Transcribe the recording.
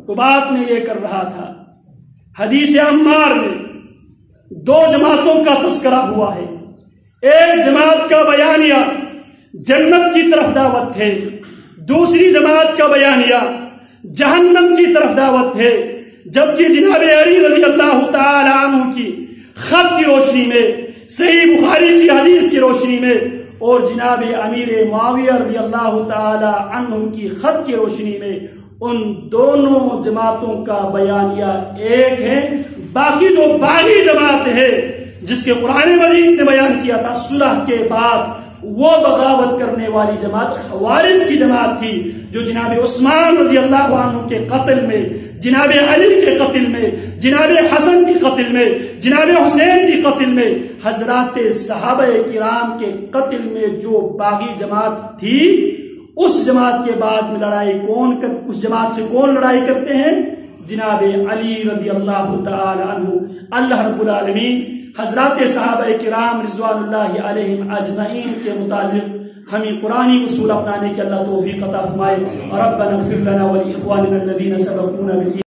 تو بات میں یہ کر رہا تھا، حدیث عمار میں دو جماعتوں کا تذکرہ ہوا ہے۔ ایک جماعت کا بیانیہ جنت کی طرف دعوت ہے، دوسری جماعت کا بیانیہ جہنم کی طرف دعوت ہے، جبکہ جناب علی رضی اللہ تعالی عنہ کی خط کی روشنی میں، صحیح بخاری کی حدیث کی روشنی میں، اور جناب امیر معاویہ رضی اللہ تعالی عنہ کی خط کی روشنی میں ان دونوں جماعتوں کا بیانیہ ایک ہے۔ باقی جو باغی جماعت ہے جس کے قرآن مجید نے بیان کیا تھا صلح کے بعد، وہ بغاوت کرنے والی جماعت خوارج کی جماعت تھی، جو جناب عثمان رضی اللہ عنہ کے قتل میں، جناب علی کے قتل میں، جناب حسن کی قتل میں، جناب حسین کی قتل میں، حضرات صحابہ کرام کے قتل میں جو باغی جماعت تھی، اس جماعت کے بعد میں اس جماعت سے کون لڑائی کرتے ہیں؟ جناب علی رضی اللہ تعالی عنہ۔ اللہ رب العالمین حضرات صحابہ کرام رضوان اللہ علیہم اجمعین کے متعلق ہمیں قرآنی اصول اپنانے کی اللہ توفیق عطا فرمائے۔ ربنا اغفر لنا ولاخواننا الذین سبقونا بالایمان